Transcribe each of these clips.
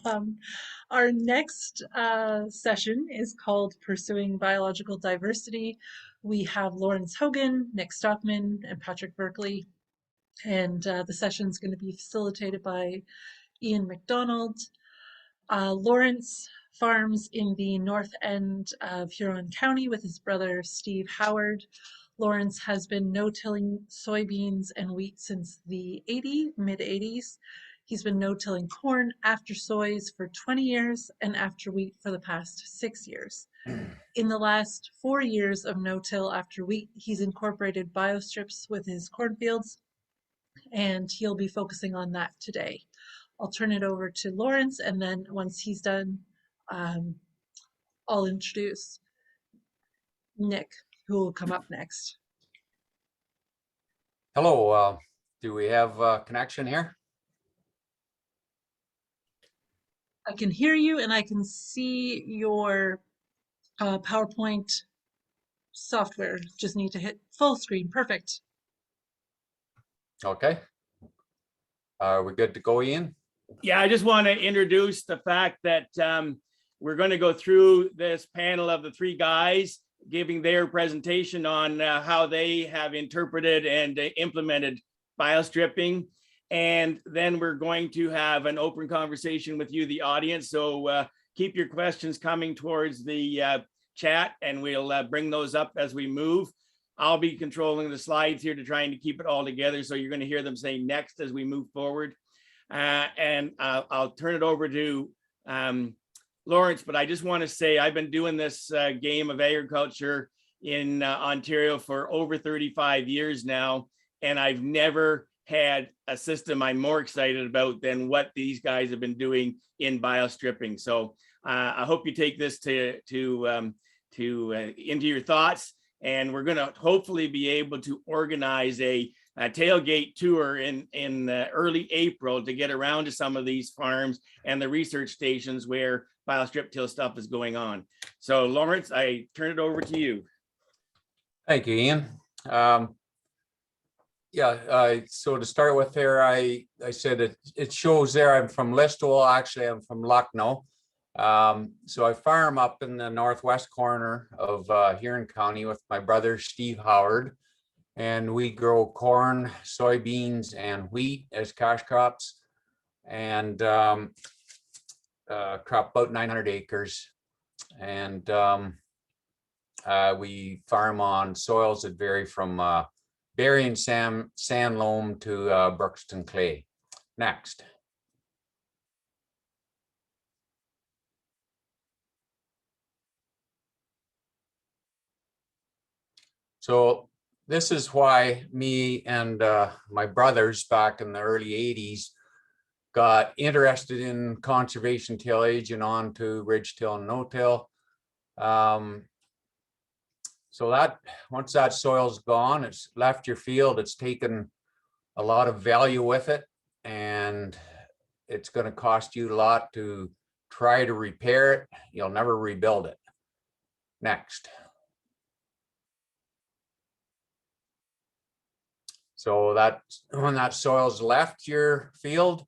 Um, our next session is called Pursuing Biological Diversity. We have Lawrence Hogan, Nick Stokman, and Patrick Verkley. And the session is going to be facilitated by McDonald. Lawrence farms in the north end of Huron County with his brother Steve Howard. Lawrence has been no-tilling soybeans and wheat since the mid-80s. He's been no-tilling corn after soys for 20 years and after wheat for the past 6 years. In the last 4 years of no-till after wheat, he's incorporated biostrips with his cornfields, and he'll be focusing on that today. I'll turn it over to Lawrence, and then once he's done, I'll introduce Nick, who will come up next. Hello, do we have a connection here? I can hear you and I can see your PowerPoint software. Just need to hit full screen. Perfect. Okay. Are we good to go, Ian? Yeah, I just want to introduce the fact that we're going to go through this panel of the three guys giving their presentation on how they have interpreted and implemented biostripping. And then we're going to have an open conversation with you, the audience. So keep your questions coming towards the chat, and we'll bring those up as we move. I'll be controlling the slides here to trying to keep it all together. So you're going to hear them say next as we move forward. And I'll turn it over to Lawrence, but I just want to say I've been doing this game of agriculture in Ontario for over 35 years now, and I've never had a system I'm more excited about than what these guys have been doing in biostripping. So I hope you take this into your thoughts, and we're going to hopefully be able to organize a tailgate tour in early April to get around to some of these farms and the research stations where biostrip till stuff is going on. So Lawrence, I turn it over to you. Thank you, Ian. So to start with there, I said it shows there I'm from Listowel. Actually, I'm from Lucknow. So I farm up in the northwest corner of Huron County with my brother Steve Howard, and we grow corn, soybeans, and wheat as cash crops, and crop about 900 acres. And we farm on soils that vary from berry and sand loam to Brookston clay. Next. So this is why me and my brothers back in the early 80s got interested in conservation tillage and on to ridge till and no-till. So that once that soil's gone, it's left your field, it's taken a lot of value with it, and it's going to cost you a lot to try to repair it. You'll never rebuild it. Next. So that when that soil's left your field,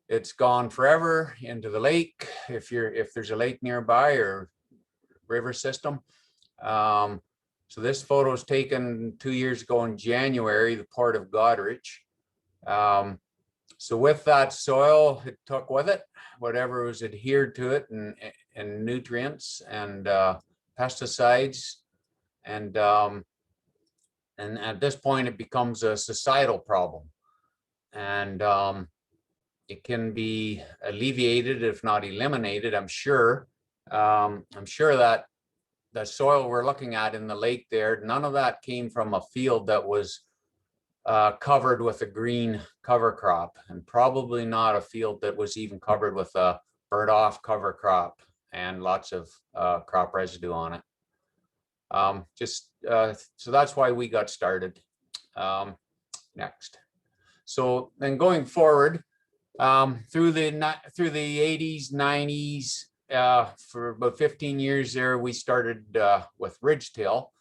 it's gone forever into the lake, if there's a lake nearby or river system. So this photo was taken 2 years ago in January, the port of Goderich. So with that soil, it took with it whatever was adhered to it and nutrients and pesticides, and at this point it becomes a societal problem, and it can be alleviated if not eliminated. I'm sure that the soil we're looking at in the lake there, none of that came from a field that was covered with a green cover crop, and probably not a field that was even covered with a burnt off cover crop and lots of crop residue on it. So that's why we got started. Next. So then going forward, through the 80s, 90s, for about 15 years there, we started with ridge till,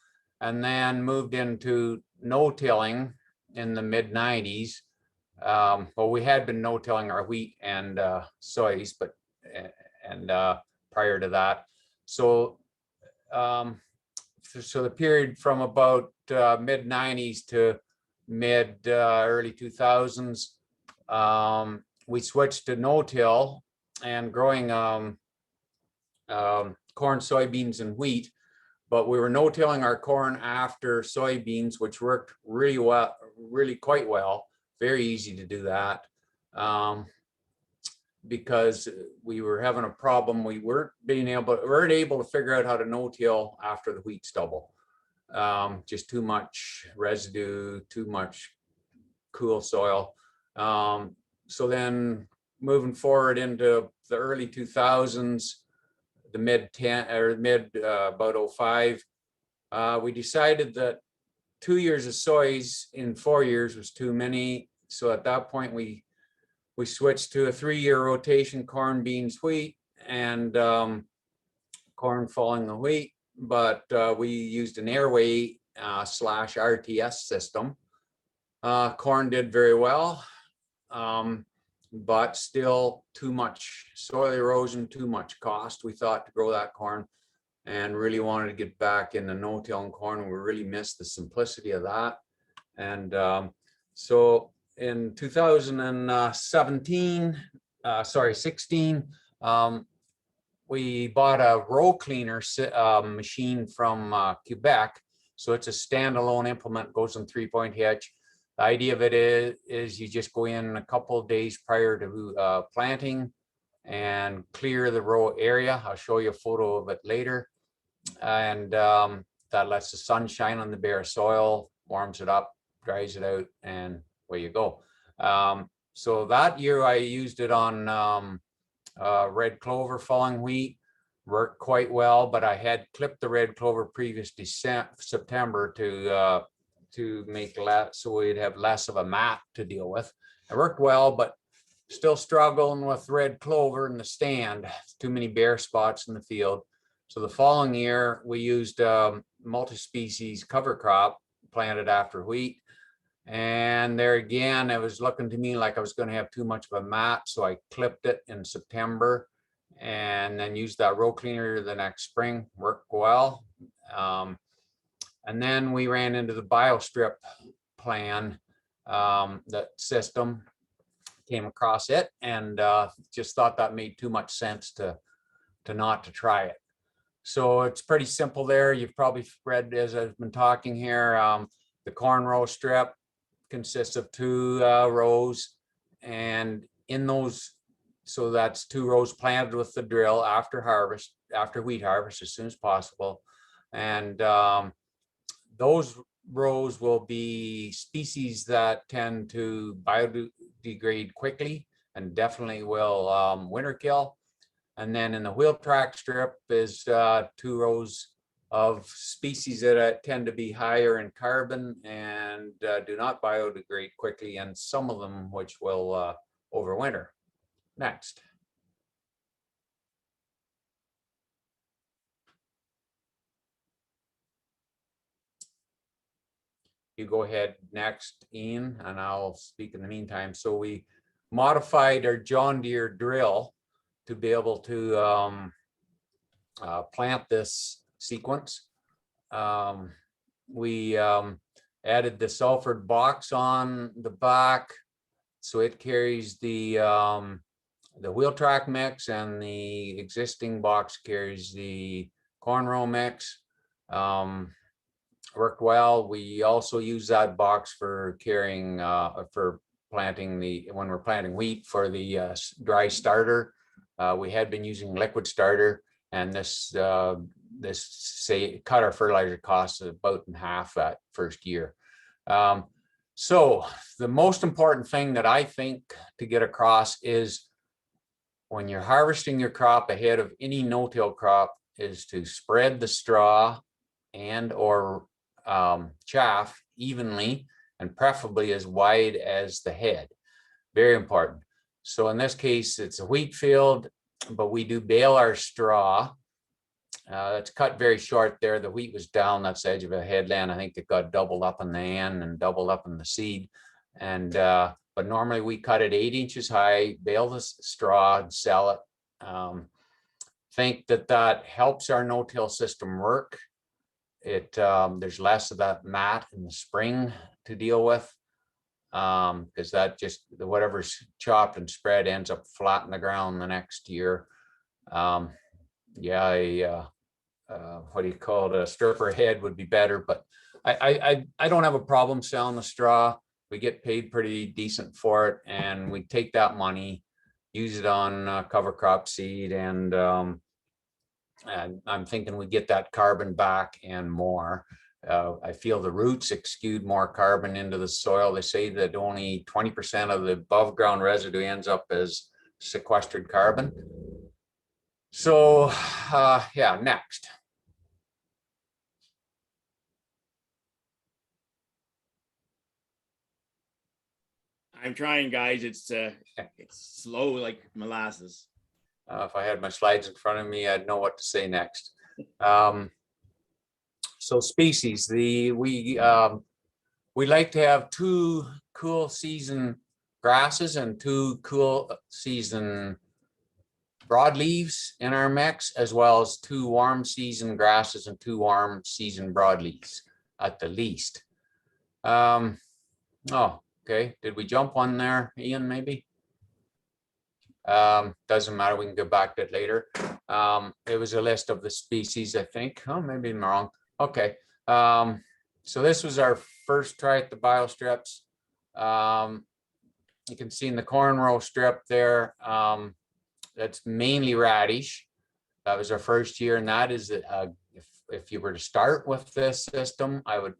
and then moved into no-tilling in the mid 90s. well, we had been no-tilling our wheat and soys, but prior to that. So so the period from about mid 90s to early 2000s, we switched to no-till and growing corn, soybeans, and wheat. But we were no-tilling our corn after soybeans, which worked really well, really quite well. Very easy to do that. Because we were having a problem. We weren't able to figure out how to no-till after the wheat stubble. Just too much residue, too much cool soil. So then moving forward into the early 2000s, the mid about 05, we decided that 2 years of soys in 4 years was too many. So at that point, we switched to a 3-year rotation: corn, beans, wheat, and corn following the wheat. But we used an airway / RTS system. Corn did very well, but still too much soil erosion, too much cost, we thought, to grow that corn, and really wanted to get back in the no-tilling corn. And we really missed the simplicity of that. And so in 2016, we bought a row cleaner machine from Quebec. So it's a standalone implement, goes on 3-point hitch. The idea of it is you just go in a couple of days prior to planting and clear the row area. I'll show you a photo of it later. And that lets the sun shine on the bare soil, warms it up, dries it out, and away you go. So that year I used it on red clover following wheat. Worked quite well, but I had clipped the red clover previous September to make less, so we'd have less of a mat to deal with. It worked well, but still struggling with red clover in the stand. Too many bare spots in the field. So the following year we used multi-species cover crop planted after wheat. And there again, it was looking to me like I was going to have too much of a mat. So I clipped it in September and then used that row cleaner the next spring. Worked well. And then we ran into the BioStrip plan, that system, came across it, and just thought that made too much sense to not to try it. So it's pretty simple there. You've probably read as I've been talking here, the corn row strip consists of 2 rows, and in those, so that's 2 rows planted with the drill after harvest, after wheat harvest, as soon as possible. And those rows will be species that tend to biodegrade quickly and definitely will winter kill. And then in the wheel track strip is 2 rows of species that tend to be higher in carbon and do not biodegrade quickly, and some of them which will overwinter. Next. You go ahead next, Ian, and I'll speak in the meantime. So we modified our John Deere drill to be able to plant this sequence. We added the sulfured box on the back, so it carries the wheel track mix, and the existing box carries the corn row mix. Worked well. We also use that box for carrying for planting when we're planting wheat, for the dry starter. We had been using liquid starter, and this cut our fertilizer costs about in half that first year. So the most important thing that I think to get across is, when you're harvesting your crop ahead of any no-till crop, is to spread the straw and or chaff evenly, and preferably as wide as the head. Very important. So in this case, it's a wheat field, but we do bale our straw. It's cut very short there. The wheat was down that's the edge of a headland. I think it got doubled up in the end and doubled up in the seed. And but normally we cut it 8 inches high, bale the straw and sell it. Think that helps our no-till system work. There's less of that mat in the spring to deal with, because that just whatever's chopped and spread ends up flat in the ground the next year. Yeah, what do you call it? A stripper head would be better, but I don't have a problem selling the straw. We get paid pretty decent for it, and we take that money, use it on cover crop seed, and I'm thinking we get that carbon back and more. I feel the roots exude more carbon into the soil. They say that only 20% of the above ground residue ends up as sequestered carbon. So yeah, next. I'm trying, guys. It's slow like molasses. If I had my slides in front of me, I'd know what to say next. So species, we like to have 2 cool season grasses and 2 cool season broadleaves in our mix, as well as 2 warm season grasses and 2 warm season broadleaves at the least. Oh, okay. Did we jump on there, Ian, maybe? Doesn't matter, we can go back to it later. It was a list of the species, I think. Oh, maybe I'm wrong. Okay. So this was our first try at the biostrips. You can see in the corn row strip there, that's mainly radish. That was our first year, and that is if you were to start with this system, I would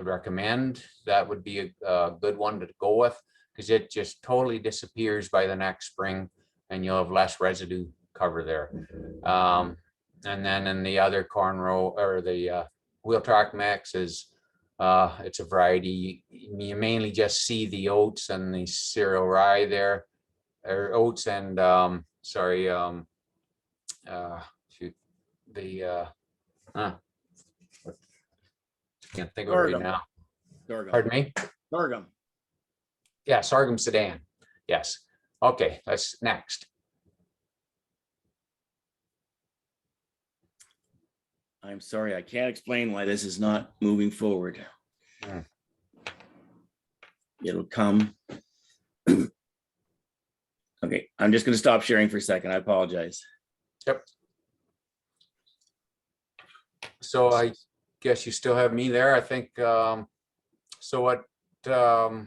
recommend that would be a good one to go with, because it just totally disappears by the next spring, and you'll have less residue cover there. And then in the other corn row, or the wheel track mix, is it's a variety. You mainly just see the oats and the cereal rye there, or oats and shoot, the can't think of it right now. Sorghum. Pardon me? Sorghum. Yeah, sorghum sedan. Yes. Okay, that's next. I'm sorry, I can't explain why this is not moving forward. It'll come. Okay, I'm just going to stop sharing for a second. I apologize. Yep. So I guess you still have me there. I think so. What I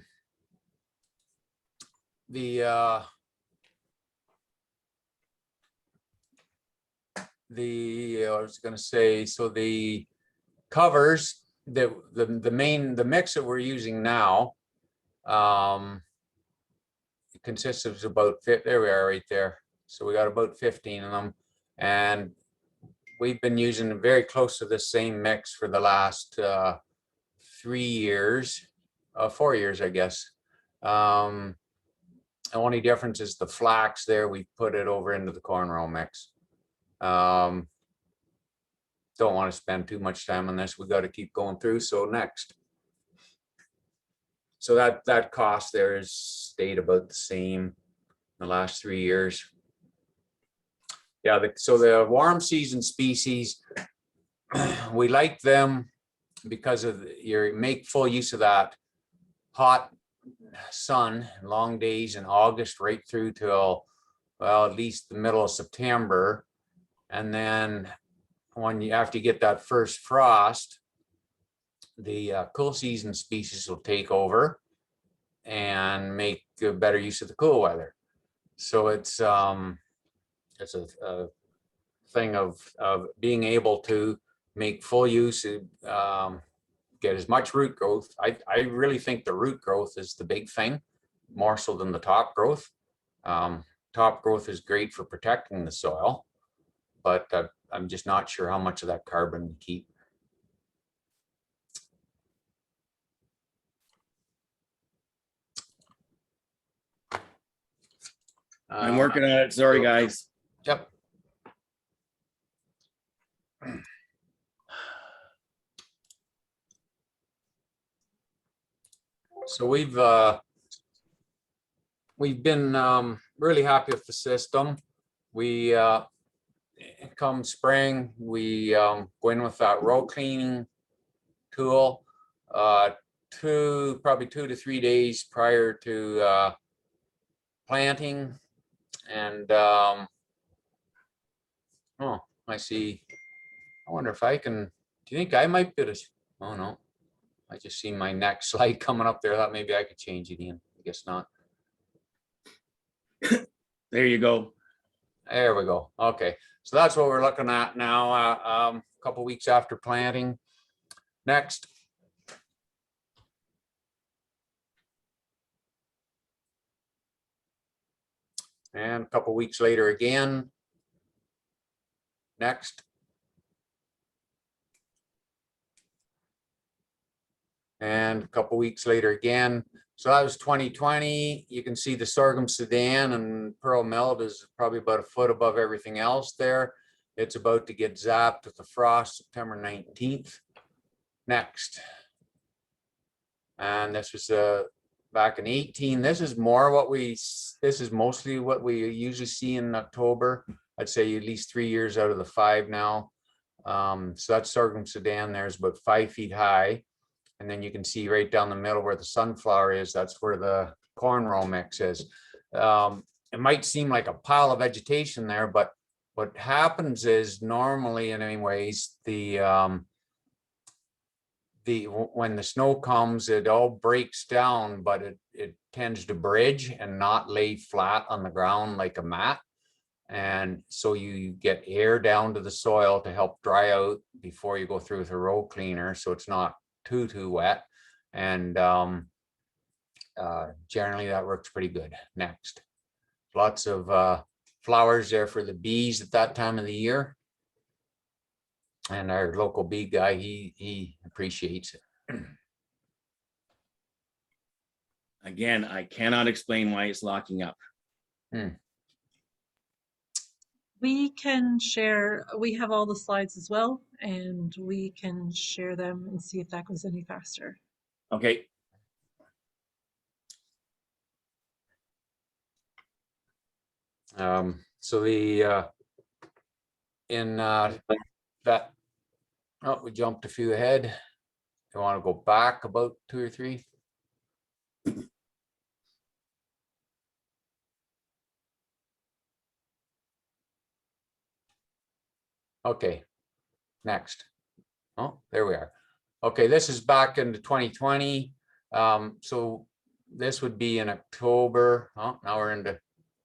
was going to say, so the covers, the mix that we're using now consists of about there we are right there. So we got about 15 of them, and we've been using very close to the same mix for the last 3 years, 4 years, I guess. The only difference is the flax there, we put it over into the corn row mix. Don't want to spend too much time on this. We got to keep going through. So next. So that cost there has stayed about the same in the last 3 years. Yeah, so the warm season species, we like them because of you make full use of that hot sun, long days in August right through till, well, at least the middle of September. And then after you get that first frost, the cool season species will take over and make better use of the cool weather. So it's a thing of being able to make full use, get as much root growth. I really think the root growth is the big thing, more so than the top growth. Top growth is great for protecting the soil, but I'm just not sure how much of that carbon to keep. I'm working on it. Sorry, guys. Yep. So we've we've been really happy with the system. We come spring, we go in with that row cleaning tool probably 2 to 3 days prior to planting. And oh, I see. I wonder if I can. Do you think I might be able to? Oh no, I just see my next slide coming up there. I thought maybe I could change it in. I guess not. There you go. There we go. Okay, so that's what we're looking at now. A couple weeks after planting. Next. And a couple weeks later again. Next. And a couple weeks later again. So that was 2020. You can see the sorghum Sudan and pearl millet is probably about a foot above everything else there. It's about to get zapped with the frost September 19th. Next. And this was back in 18. This is mostly what we usually see in October. I'd say at least 3 years out of the 5 now. So that sorghum Sudan there is about 5 feet high. And then you can see right down the middle where the sunflower is, that's where the corn row mix is. It might seem like a pile of vegetation there, but what happens is normally, in anyways, when the snow comes, it all breaks down, but it tends to bridge and not lay flat on the ground like a mat. And so you get air down to the soil to help dry out before you go through with a row cleaner, so it's not too wet. And generally that works pretty good. Next. Lots of flowers there for the bees at that time of the year. And our local bee guy, he appreciates it. Again, I cannot explain why it's locking up. We can share, we have all the slides as well, and we can share them and see if that goes any faster. Okay. So the that, oh, we jumped a few ahead. You want to go back about 2 or 3? Okay, next. Oh, there we are. Okay, this is back into 2020. So this would be in October. Oh, now we're into,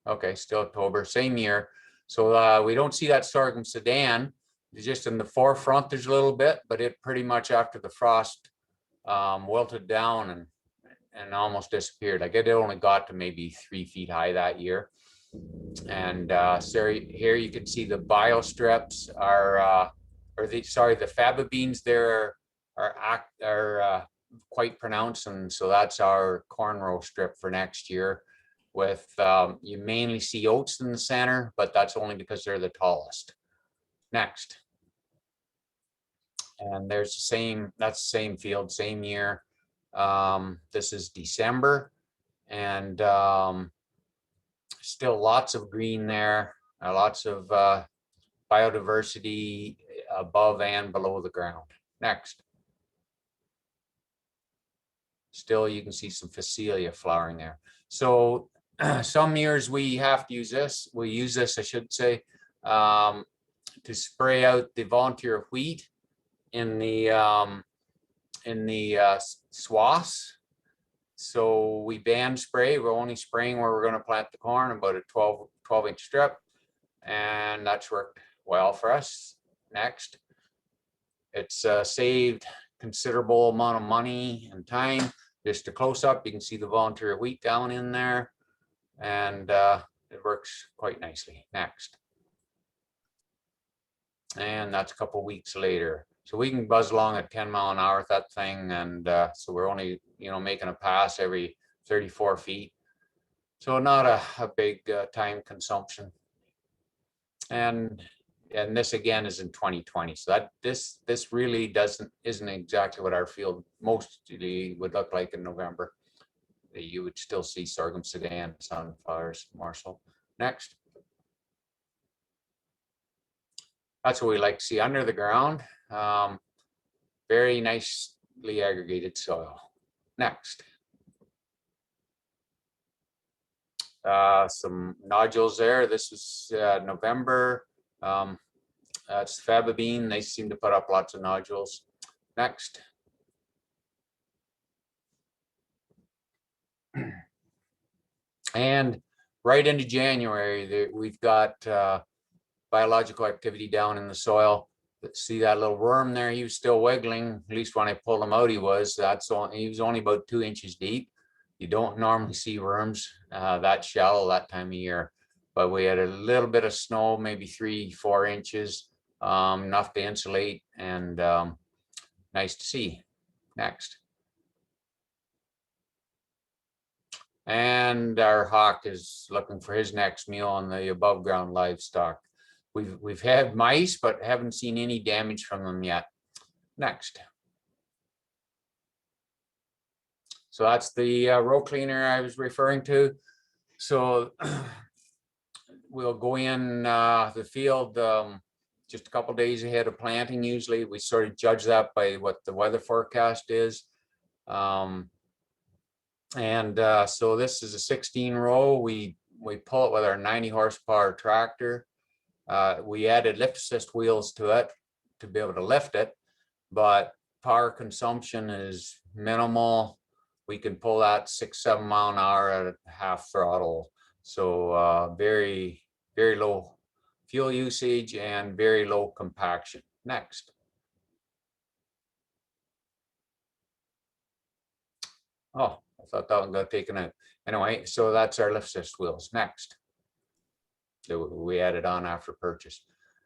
okay, still October, same year. So we don't see that sorghum Sudan. It's just in the forefront there's a little bit, but it pretty much after the frost wilted down and almost disappeared. Like it only got to maybe 3 feet high that year. And so here you can see the bio strips are, the faba beans there are quite pronounced, and so that's our corn row strip for next year. With you mainly see oats in the center, but that's only because they're the tallest. Next. And there's the same, that's the same field, same year. This is December, and still lots of green there, lots of biodiversity above and below the ground. Next. Still, you can see some Phacelia flowering there. So some years we have to use this. We use this, I should say, to spray out the volunteer wheat in the swaths. So we band spray. We're only spraying where we're going to plant the corn, about a 12-inch strip, and that's worked well for us. Next. It's saved considerable amount of money and time. Just a close up, you can see the volunteer wheat down in there, and it works quite nicely. Next. And that's a couple weeks later. So we can buzz along at 10 mile an hour with that thing, and so we're only, making a pass every 34 feet. So not a big time consumption. And this again is in 2020. So that this really isn't exactly what our field mostly would look like in November. you would still see sorghum, Sudan, sunflowers, Marshall. Next. That's what we like to see under the ground. Very nicely aggregated soil. Next. Some nodules there. This is November. That's faba bean. They seem to put up lots of nodules. Next. And right into January, we've got biological activity down in the soil. See that little worm there? He was still wiggling. At least when I pulled him out, he was. He was only about 2 inches deep. You don't normally see worms that shallow that time of year, but we had a little bit of snow, maybe 3-4 inches, enough to insulate, and nice to see. Next. And our hawk is looking for his next meal on the above ground livestock. We've had mice, but haven't seen any damage from them yet. Next. So that's the row cleaner I was referring to. So we'll go in the field just a couple days ahead of planting. Usually we sort of judge that by what the weather forecast is. So this is a 16 row. We pull it with our 90 horsepower tractor. We added lift assist wheels to it to be able to lift it, but power consumption is minimal. We can pull that 6-7 mile an hour at half throttle. So very, very low fuel usage and very low compaction. Next. Oh, I thought that one got taken out. Anyway, so that's our lift assist wheels. Next. That we added on after purchase.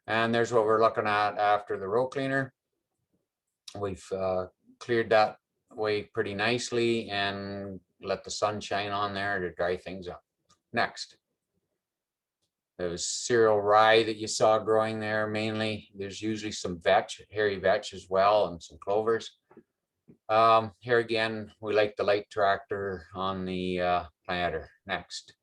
And there's what we're looking at after the row cleaner. We've cleared that away pretty nicely and let the sun shine on there to dry things up. Next. There was cereal rye that you saw growing there mainly. There's usually some vetch, hairy vetch as well, and some clovers. Here again, we like the light tractor on the planter. Next.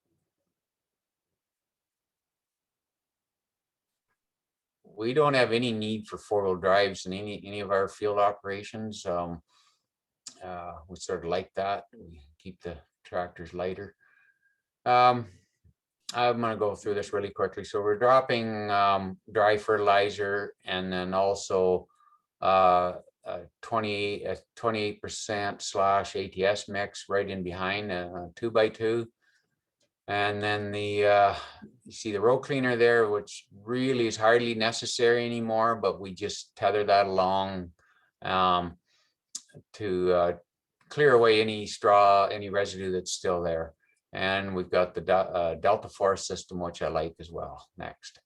We don't have any need for 4-wheel drives in any of our field operations. We sort of like that. We keep the tractors lighter. I'm going to go through this really quickly. So we're dropping dry fertilizer, and then also 28% / ATS mix right in behind, 2x2. And then you see the row cleaner there, which really is hardly necessary anymore, but we just tether that along to clear away any straw, any residue that's still there. And we've got the Delta Force system, which I like as well. Next.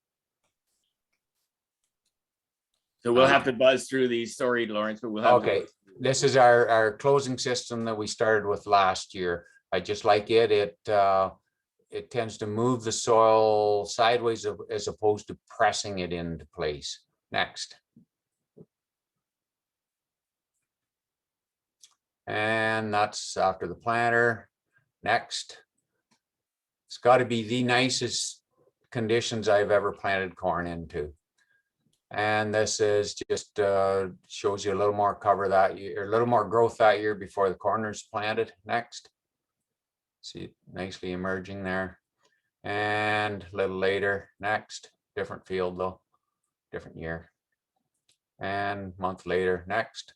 So we'll have to buzz through these. Sorry, Lawrence, but we'll have Okay. This is our closing system that we started with last year. I just like it. It tends to move the soil sideways as opposed to pressing it into place. Next. And that's after the planter. Next. It's got to be the nicest conditions I've ever planted corn into. And this is just shows you a little more cover that year, a little more growth that year before the corn is planted. Next. See it nicely emerging there. And a little later, next, different field though, different year. And a month later, next.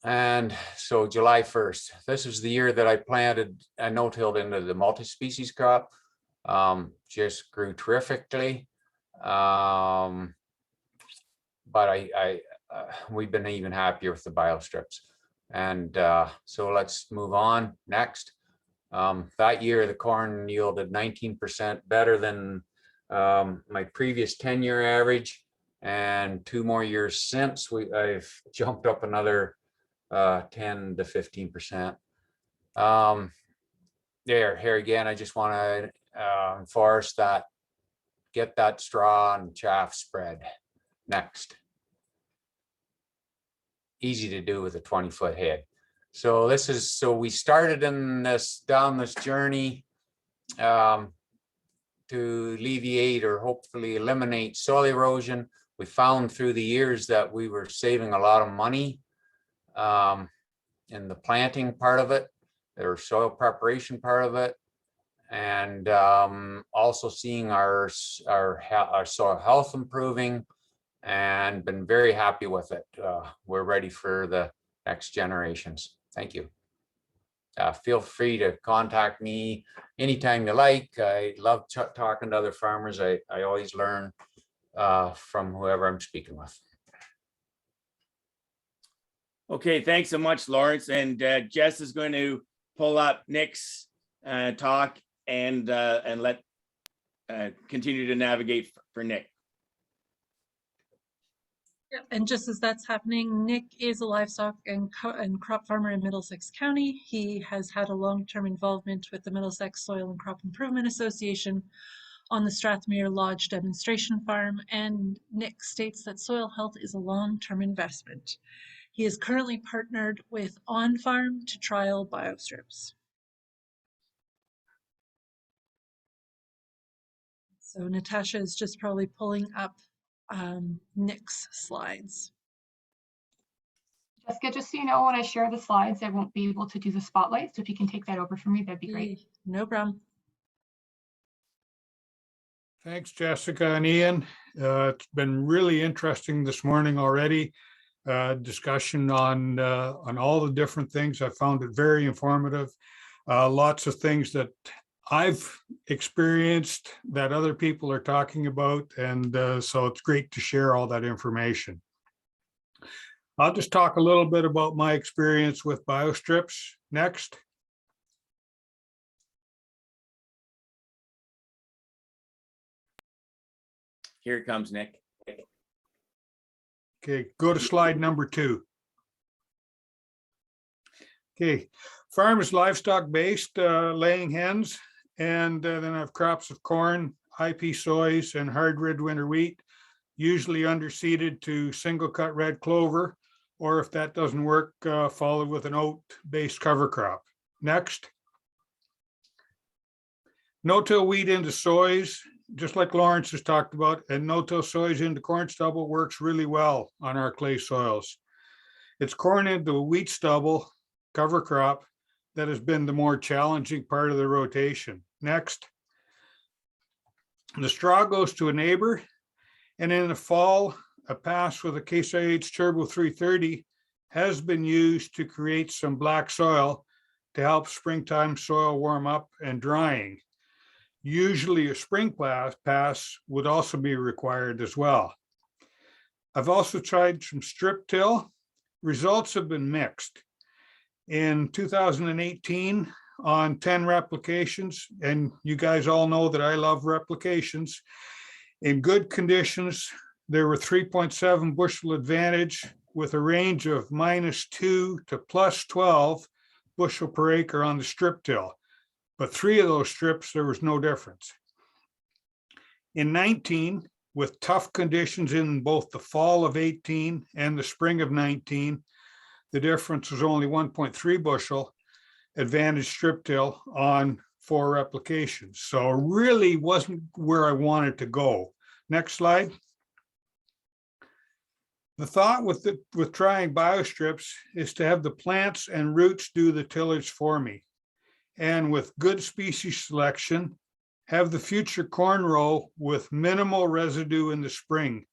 And so July 1st, this is the year that I planted a no-tilled into the multi-species crop. Just grew terrifically. But we've been even happier with the biostrips. And so let's move on. Next. That year, the corn yielded 19% better than my previous 10-year average. And 2 more years since, I've jumped up another 10 to 15%. Here again, I just want to enforce that, get that straw and chaff spread. Next. Easy to do with a 20-foot head. So we started down this journey to alleviate or hopefully eliminate soil erosion. We found through the years that we were saving a lot of money in the planting part of it, or soil preparation part of it, and also seeing our soil health improving, and been very happy with it. We're ready for the next generations. Thank you. Feel free to contact me anytime you like. I love talking to other farmers. I always learn from whoever I'm speaking with. Okay, thanks so much, Lawrence. And Jess is going to pull up Nick's talk and let continue to navigate for Nick. Yeah, and just as that's happening, Nick is a livestock and crop farmer in Middlesex County. He has had a long-term involvement with the Middlesex Soil and Crop Improvement Association on the Strathmere Lodge demonstration farm, and Nick states that soil health is a long-term investment. He is currently partnered with On Farm to trial biostrips. So Natasha is just probably pulling up Nick's slides. Jessica, just so you know, when I share the slides, I won't be able to do the spotlight. So if you can take that over for me, that'd be great. No problem. Thanks, Jessica and Ian. It's been really interesting this morning already. Discussion on all the different things. I found it very informative. Lots of things that I've experienced that other people are talking about. And so it's great to share all that information. I'll just talk a little bit about my experience with biostrips next. Here it comes, Nick. Okay, go to slide number 2. Okay, farm is livestock based, laying hens, and then I have crops of corn, IP soys, and hard red winter wheat, usually underseeded to single cut red clover, or if that doesn't work, followed with an oat based cover crop. Next. No-till wheat into soys, just like Lawrence has talked about, and no-till soys into corn stubble works really well on our clay soils. It's corn into wheat stubble cover crop that has been the more challenging part of the rotation. Next. The straw goes to a neighbor, and in the fall, a pass with a Case IH Turbo 330 has been used to create some black soil to help springtime soil warm up and drying. Usually a spring pass would also be required as well. I've also tried some strip till. Results have been mixed. In 2018, on 10 replications, and you guys all know that I love replications, in good conditions, there were 3.7 bushel advantage with a range of -2 to +12 bushel per acre on the strip till. But 3 of those strips, there was no difference. In 19, with tough conditions in both the fall of 18 and the spring of 19, the difference was only 1.3 bushel advantage strip till on 4 replications. So really wasn't where I wanted to go. Next slide. The thought with trying biostrips is to have the plants and roots do the tillage for me. And with good species selection, have the future corn row with minimal residue in the spring,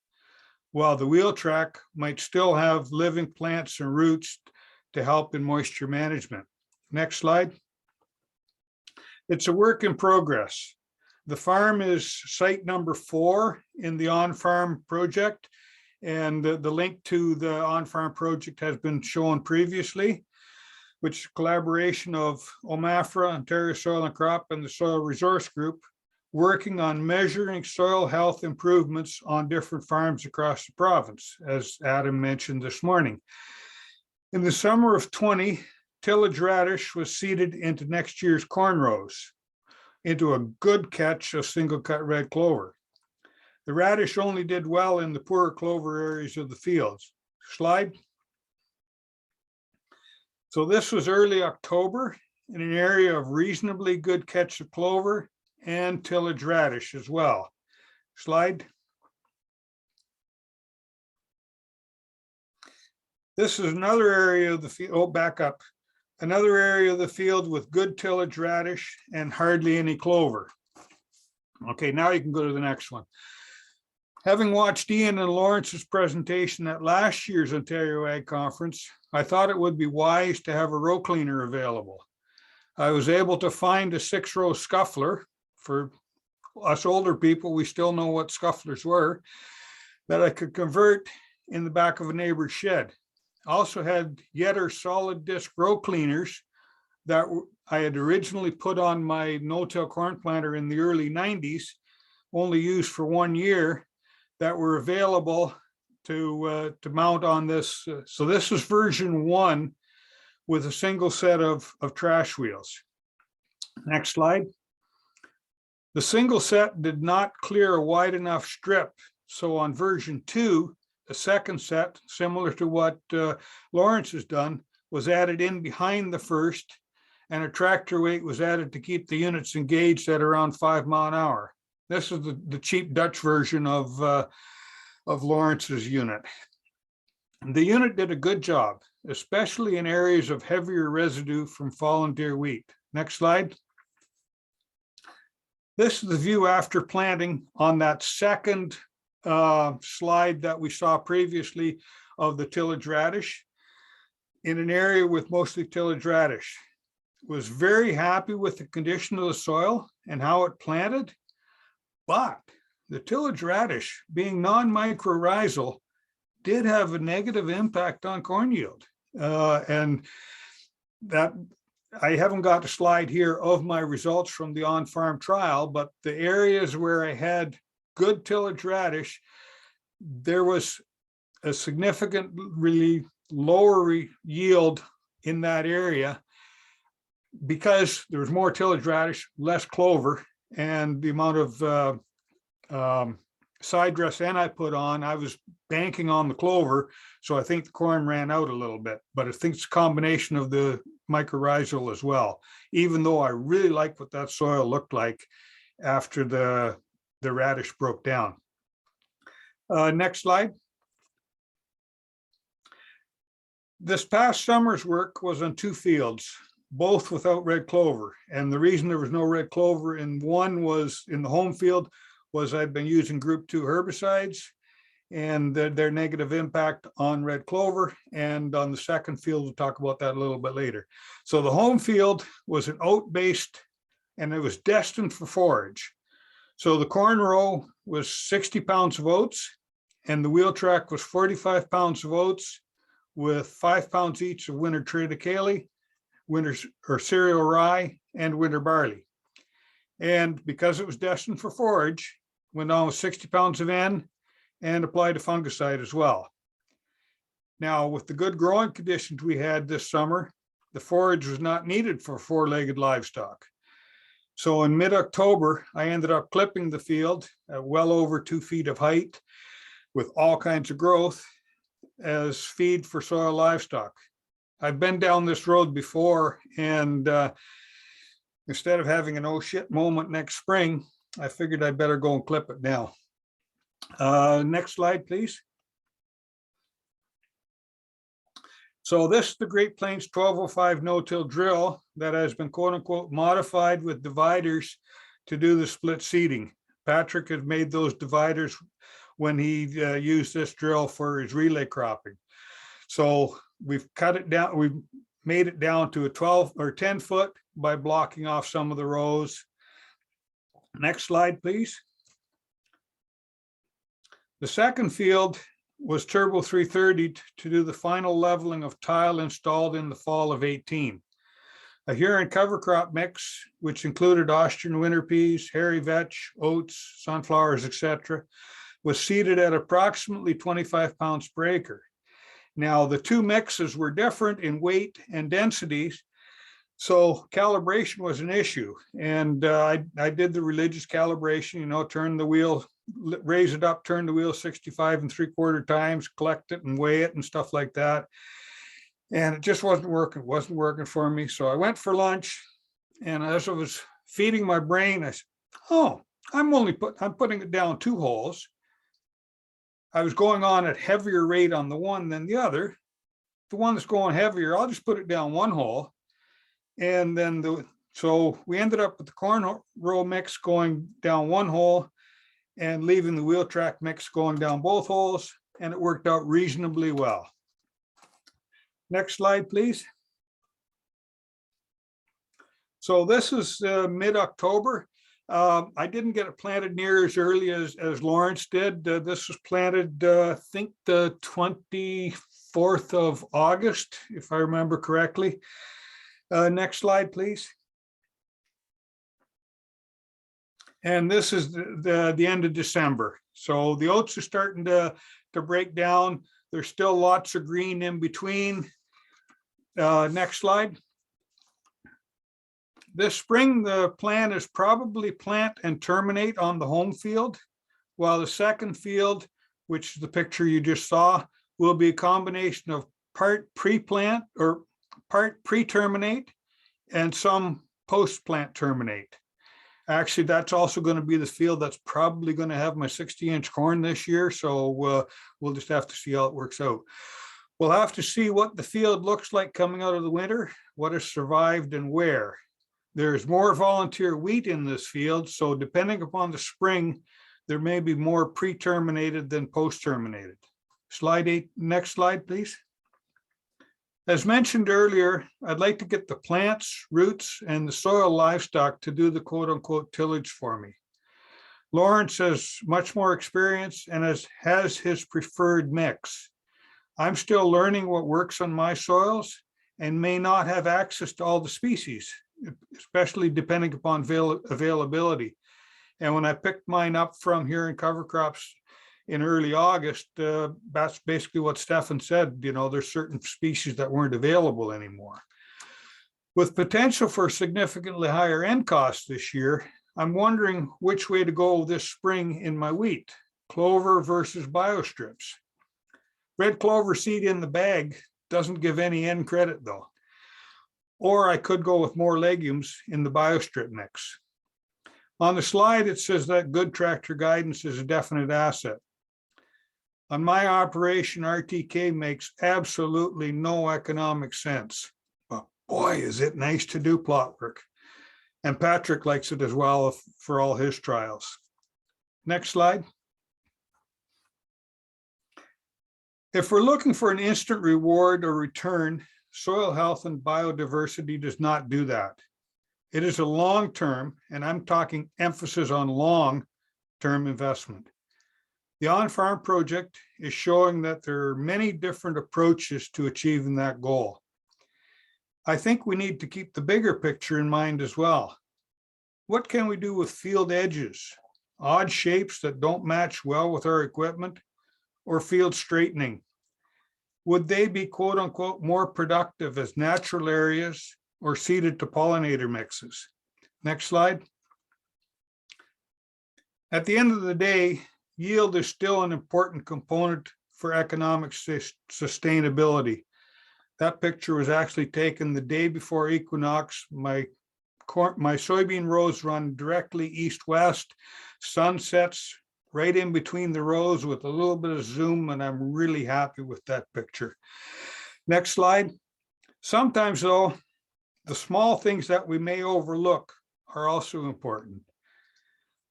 while the wheel track might still have living plants and roots to help in moisture management. Next slide. It's a work in progress. The farm is site number 4 in the on-farm project, and the link to the on-farm project has been shown previously, which is a collaboration of OMAFRA, Ontario Soil and Crop, and the Soil Resource Group, working on measuring soil health improvements on different farms across the province, as Adam mentioned this morning. In the summer of 20, tillage radish was seeded into next year's corn rows, into a good catch of single cut red clover. The radish only did well in the poorer clover areas of the fields. Slide. So this was early October in an area of reasonably good catch of clover and tillage radish as well. Slide. This is another area of the field. Oh, back up. Another area of the field with good tillage radish and hardly any clover. Okay, now you can go to the next one. Having watched Ian and Lawrence's presentation at last year's Ontario Ag Conference, I thought it would be wise to have a row cleaner available. I was able to find a 6-row scuffler. For us older people, we still know what scufflers were, that I could convert in the back of a neighbor's shed. I also had Yetter solid disc row cleaners that I had originally put on my no-till corn planter in the early 90s, only used for 1 year, that were available to mount on this. So this is version 1 with a single set of trash wheels. Next slide. The single set did not clear a wide enough strip. So on version 2, the second set, similar to what Lawrence has done, was added in behind the first, and a tractor weight was added to keep the units engaged at around 5 miles an hour. This is the cheap Dutch version of Lawrence's unit. The unit did a good job, especially in areas of heavier residue from fallen deer wheat. Next slide. This is the view after planting on that second slide that we saw previously of the tillage radish in an area with mostly tillage radish. Was very happy with the condition of the soil and how it planted, but the tillage radish, being non-mycorrhizal, did have a negative impact on corn yield. And that I haven't got a slide here of my results from the on-farm trial, but the areas where I had good tillage radish, there was a significant, really lower yield in that area because there was more tillage radish, less clover, and the amount of side dress N I put on, I was banking on the clover, so I think the corn ran out a little bit, but I think it's a combination of the mycorrhizal as well, even though I really like what that soil looked like after the radish broke down. Next slide. This past summer's work was on 2 fields, both without red clover. And the reason there was no red clover in one was in the home field was I'd been using group 2 herbicides and their negative impact on red clover. And on the second field, we'll talk about that a little bit later. So the home field was an oat-based and it was destined for forage. So the corn row was 60 pounds of oats and the wheel track was 45 pounds of oats with 5 pounds each of winter triticale, winter or cereal rye, and winter barley. And because it was destined for forage, went on with 60 pounds of N and applied a fungicide as well. Now, with the good growing conditions we had this summer, the forage was not needed for 4-legged livestock. So in mid-October, I ended up clipping the field at well over 2 feet of height with all kinds of growth as feed for soil livestock. I've been down this road before, and instead of having an oh shit moment next spring, I figured I'd better go and clip it now. Next slide, please. So this is the Great Plains 1205 no-till drill that has been quote unquote modified with dividers to do the split seeding. Patrick had made those dividers when he used this drill for his relay cropping. So we've cut it down, we've made it down to a 12 or 10 foot by blocking off some of the rows. Next slide, please. The second field was Turbo 330 to do the final leveling of tile installed in the fall of 18. A Huron cover crop mix, which included Austrian winter peas, hairy vetch, oats, sunflowers, etc., was seeded at approximately 25 pounds per acre. Now, the 2 mixes were different in weight and densities, so calibration was an issue. And I did the religious calibration, you know, turn the wheel, raise it up, turn the wheel 65 3/4 times, collect it and weigh it and stuff like that. And it just wasn't working for me. So I went for lunch, and as I was feeding my brain, I said, oh, I'm putting it down 2 holes. I was going on at heavier rate on the one than the other. The one that's going heavier, I'll just put it down 1 hole. And then so we ended up with the corn row mix going down 1 hole and leaving the wheel track mix going down both holes. And it worked out reasonably well. Next slide, please. So this is mid-October. I didn't get it planted near as early as Lawrence did. This was planted, I think the 24th of August, if I remember correctly. Next slide, please. And this is the end of December. So the oats are starting to break down. There's still lots of green in between. Next slide. This spring, the plan is probably plant and terminate on the home field, while the second field, which is the picture you just saw, will be a combination of part pre-plant or part pre-terminate and some post-plant terminate. Actually, that's also going to be the field that's probably going to have my 60-inch corn this year. So we'll just have to see how it works out. We'll have to see what the field looks like coming out of the winter, what has survived and where. There's more volunteer wheat in this field. So depending upon the spring, there may be more pre-terminated than post-terminated. Slide 8, next slide, please. As mentioned earlier, I'd like to get the plants, roots, and the soil livestock to do the quote unquote tillage for me. Lawrence has much more experience and has his preferred mix. I'm still learning what works on my soils and may not have access to all the species, especially depending upon availability. And when I picked mine up from Huron cover crops in early August, that's basically what Stefan said. You know, there's certain species that weren't available anymore. With potential for significantly higher end costs this year, I'm wondering which way to go this spring in my wheat, clover versus biostrips. Red clover seed in the bag doesn't give any end credit though. Or I could go with more legumes in the biostrip mix. On the slide, it says that good tractor guidance is a definite asset. On my operation, RTK makes absolutely no economic sense. But boy, is it nice to do plot work. And Patrick likes it as well for all his trials. Next slide. If we're looking for an instant reward or return, soil health and biodiversity does not do that. It is a long-term, and I'm talking emphasis on long-term investment. The on-farm project is showing that there are many different approaches to achieving that goal. I think we need to keep the bigger picture in mind as well. What can we do with field edges, odd shapes that don't match well with our equipment, or field straightening? Would they be quote unquote more productive as natural areas or seeded to pollinator mixes? Next slide. At the end of the day, yield is still an important component for economic sustainability. That picture was actually taken the day before equinox. My soybean rows run directly east-west. Sun sets right in between the rows with a little bit of zoom, and I'm really happy with that picture. Next slide. Sometimes though, the small things that we may overlook are also important.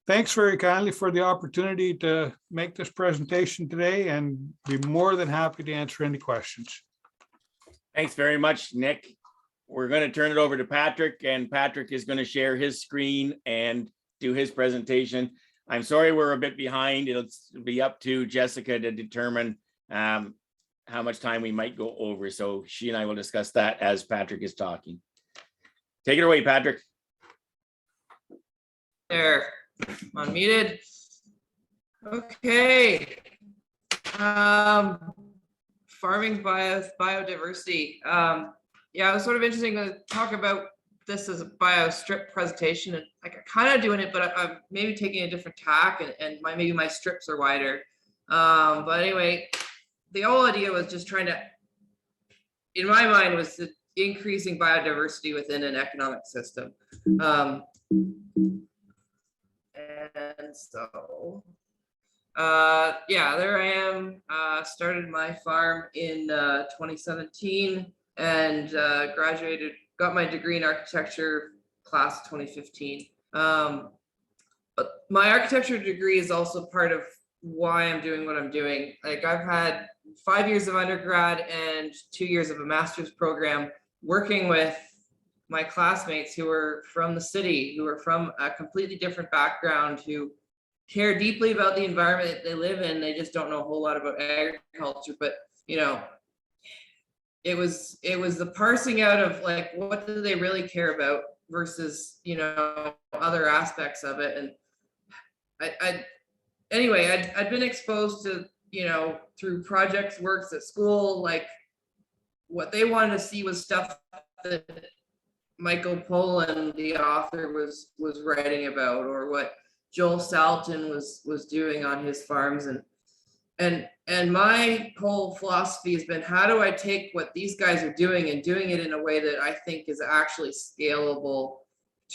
Thanks very kindly for the opportunity to make this presentation today, and be more than happy to answer any questions. Thanks very much, Nick. We're going to turn it over to Patrick, and Patrick is going to share his screen and do his presentation. I'm sorry we're a bit behind. It'll be up to Jessica to determine how much time we might go over. So she and I will discuss that as Patrick is talking. Take it away, Patrick. There, I'm unmuted. Okay. Farming biodiversity. Yeah, it was sort of interesting to talk about this as a biostrip presentation, and like I'm kind of doing it, but I'm maybe taking a different tack, and maybe my strips are wider. But anyway, the whole idea was just trying to in my mind, was the increasing biodiversity within an economic system. And so, yeah, there I am. Started my farm in 2017 and graduated, got my degree in architecture class of 2015. But my architecture degree is also part of why I'm doing what I'm doing. Like, I've had 5 years of undergrad and 2 years of a master's program working with my classmates who are from the city, who are from a completely different background, who care deeply about the environment that they live in. They just don't know a whole lot about agriculture. But, you know, it was the parsing out of like, what do they really care about versus, you know, other aspects of it. And anyway, I'd been exposed to, you know, through projects, works at school, like what they wanted to see was stuff that Michael Pollan, the author, was writing about, or what Joel Salton was doing on his farms. And my whole philosophy has been, how do I take what these guys are doing and doing it in a way that I think is actually scalable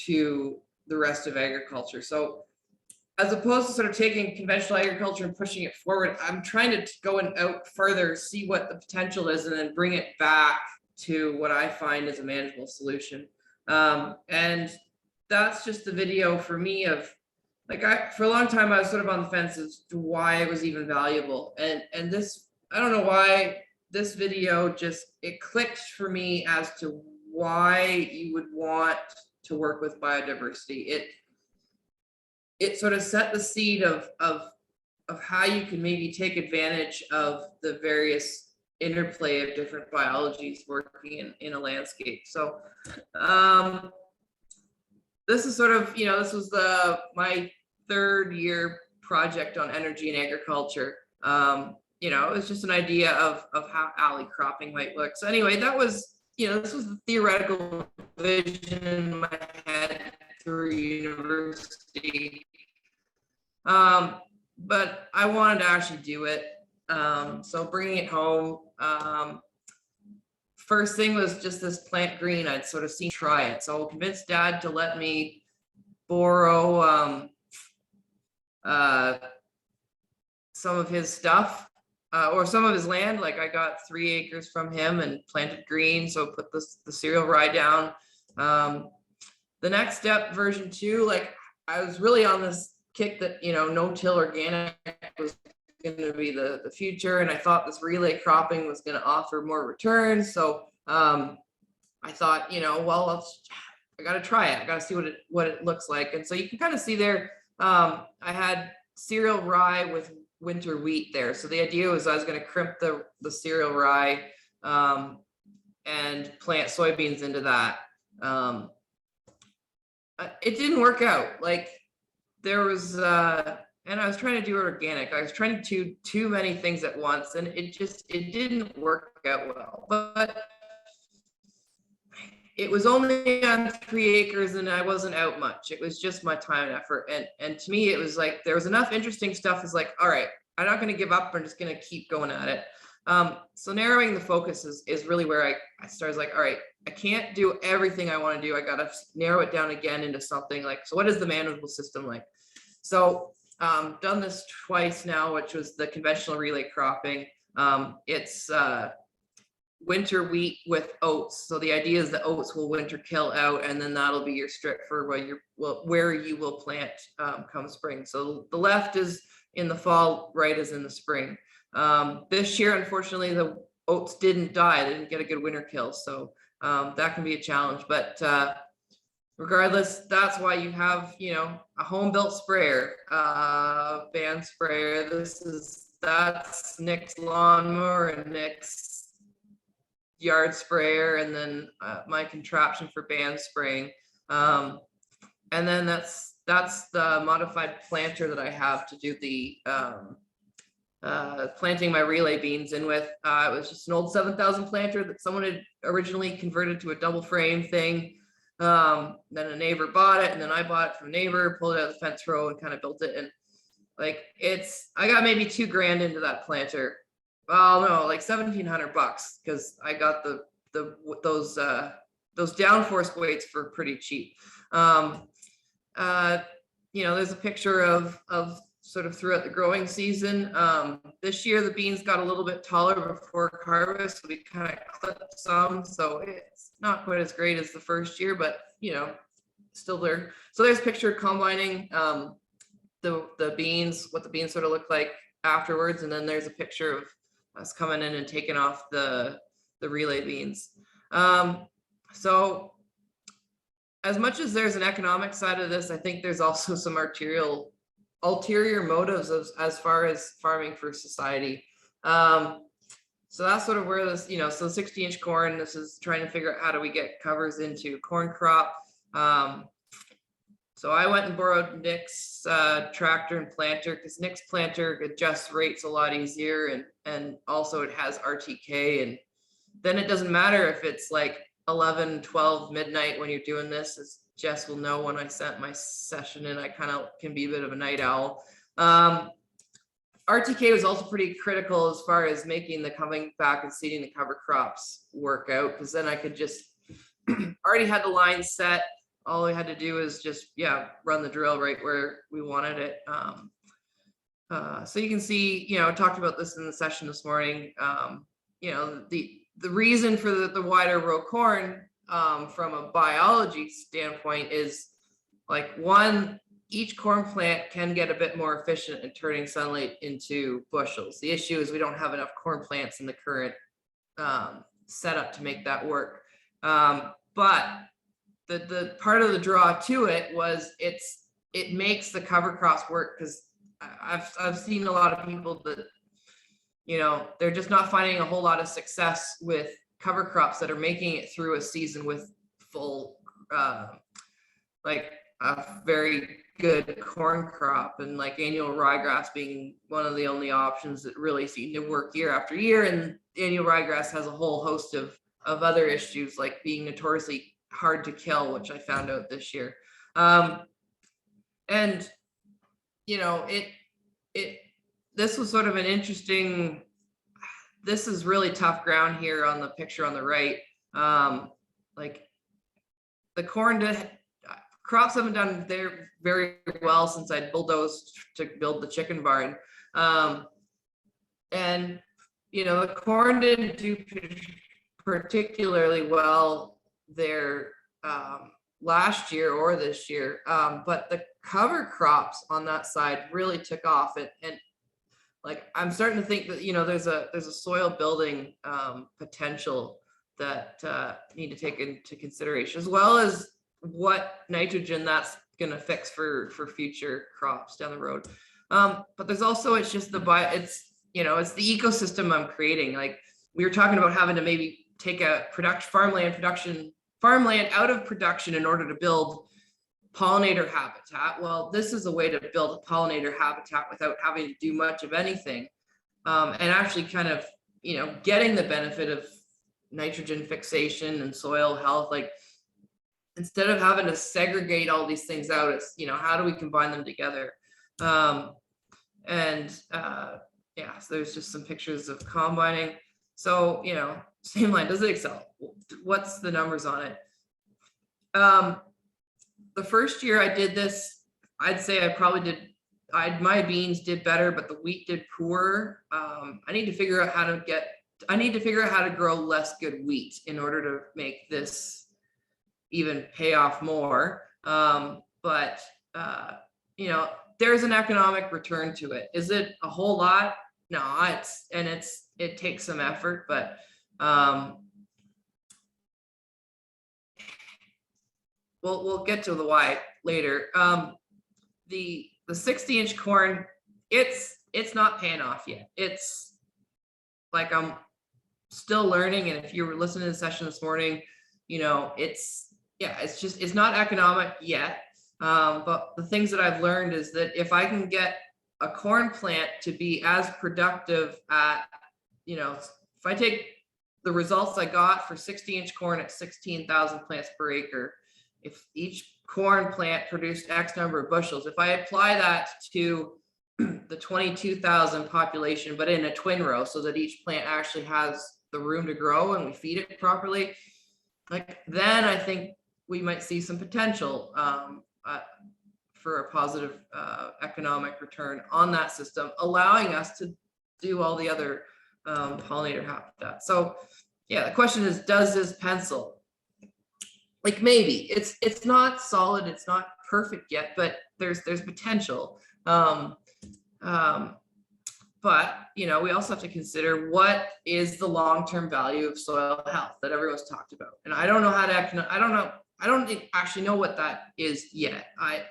to the rest of agriculture? So as opposed to sort of taking conventional agriculture and pushing it forward, I'm trying to go out further, see what the potential is, and then bring it back to what I find is a manageable solution. And that's just the video for me of, like, for a long time, I was sort of on the fence as to why it was even valuable. And this, I don't know why this video just, it clicked for me as to why you would want to work with biodiversity. It sort of set the seed of how you can maybe take advantage of the various interplay of different biologies working in a landscape. So this is sort of, you know, this was my third year project on energy and agriculture. You know, it was just an idea of how alley cropping might look. So anyway, that was, you know, this was the theoretical vision in my head through university. But I wanted to actually do it. So bringing it home, first thing was just this plant green. I'd sort of seen try it. So I convinced Dad to let me borrow some of his stuff, or some of his land. Like, I got 3 acres from him and planted green. So put the cereal rye down. The next step, version 2, like, I was really on this kick that, you know, no-till organic was going to be the future, and I thought this relay cropping was going to offer more returns. So I thought, you know, well, I got to try it. I got to see what it looks like. And so you can kind of see there, I had cereal rye with winter wheat there. So the idea was I was going to crimp the cereal rye and plant soybeans into that. It didn't work out. Like, there was, and I was trying to do organic. I was trying to do too many things at once, and it didn't work out well. But it was only on 3 acres, and I wasn't out much. It was just my time and effort. And to me, it was like, there was enough interesting stuff. It's like, all right, I'm not going to give up. I'm just going to keep going at it. So narrowing the focus is really where I started. Like, all right, I can't do everything I want to do. I got to narrow it down again into something like, so what is the manageable system like? So done this twice now, which was the conventional relay cropping. It's winter wheat with oats. So the idea is the oats will winter kill out, and then that'll be your strip for where you will plant come spring. So the left is in the fall, right is in the spring. This year, unfortunately, the oats didn't die. They didn't get a good winter kill. So that can be a challenge. But regardless, that's why you have, you know, a home built sprayer, band sprayer. That's Nick's lawnmower and Nick's yard sprayer, and then my contraption for band spraying. And then that's the modified planter that I have to do the planting my relay beans in with. It was just an old 7,000 planter that someone had originally converted to a double frame thing. Then a neighbor bought it, and then I bought it from a neighbor, pulled it out of the fence row and kind of built it. And like, I got maybe $2,000 into that planter. well, no, like $1,700 because I got those downforce weights for pretty cheap. You know, there's a picture of sort of throughout the growing season. This year the beans got a little bit taller before harvest. So we kind of clipped some, so it's not quite as great as the first year, but you know, still there. So there's a picture of combining the beans, what the beans sort of look like afterwards, and then there's a picture of us coming in and taking off the relay beans. So as much as there's an economic side of this, I think there's also some ulterior motives as far as farming for society. So that's sort of where this, you know, so 60-inch corn, this is trying to figure out how do we get covers into corn crop. So I went and borrowed Nick's tractor and planter because Nick's planter adjusts rates a lot easier, and also it has RTK, and then it doesn't matter if it's like 11, 12 midnight when you're doing this, as Jess will know when I sent my session in, I kind of can be a bit of a night owl. RTK was also pretty critical as far as making the coming back and seeding the cover crops work out, because then I could just already had the line set. All I had to do is just, run the drill right where we wanted it. So you can see, you know, I talked about this in the session this morning. You know, the reason for the wider row corn from a biology standpoint is like, one, each corn plant can get a bit more efficient in turning sunlight into bushels. The issue is we don't have enough corn plants in the current setup to make that work. But the part of the draw to it was it makes the cover crops work, because I've seen a lot of people that, you know, they're just not finding a whole lot of success with cover crops that are making it through a season with full, like a very good corn crop, and like annual ryegrass being one of the only options that really seem to work year after year. And annual ryegrass has a whole host of other issues, like being notoriously hard to kill, which I found out this year. And you know, this was sort of an interesting, this is really tough ground here on the picture on the right. Like the crops haven't done there very well since I bulldozed to build the chicken barn. And you know, the corn didn't do particularly well there last year or this year, but the cover crops on that side really took off. And like, I'm starting to think that, you know, there's a soil building potential that need to take into consideration, as well as what nitrogen that's going to fix for future crops down the road. But there's also, it's just it's the ecosystem I'm creating. Like we were talking about having to maybe take a farmland out of production in order to build pollinator habitat. Well, this is a way to build a pollinator habitat without having to do much of anything, and actually kind of, you know, getting the benefit of nitrogen fixation and soil health. Like instead of having to segregate all these things out, it's, you know, how do we combine them together? So there's just some pictures of combining. So, you know, same line, does it excel? What's the numbers on it? The first year I did this, I'd say I probably did, my beans did better, but the wheat did poorer. I need to figure out how to grow less good wheat in order to make this even pay off more. But you know, there's an economic return to it. Is it a whole lot? No, it takes some effort, but we'll get to the why later. The 60-inch corn, it's not paying off yet. It's like, I'm still learning. And if you were listening to the session this morning, you know, it's not economic yet. But the things that I've learned is that if I can get a corn plant to be as productive at, you know, if I take the results I got for 60-inch corn at 16,000 plants per acre, if each corn plant produced X number of bushels, if I apply that to the 22,000 population, but in a twin row so that each plant actually has the room to grow and we feed it properly, like then I think we might see some potential for a positive economic return on that system, allowing us to do all the other pollinator habitat. So yeah, the question is, does this pencil? Like maybe it's not solid, it's not perfect yet, but there's potential. But you know, we also have to consider what is the long-term value of soil health that everyone's talked about. And I don't know how to I don't actually know what that is yet.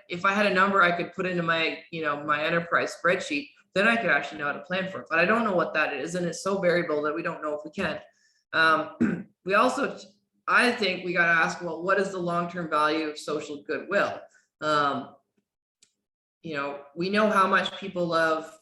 If I had a number I could put into my, you know, my enterprise spreadsheet, then I could actually know how to plan for it. But I don't know what that is, and it's so variable that we don't know if we can. We also, I think we got to ask, well, what is the long-term value of social goodwill? You know, we know how much people love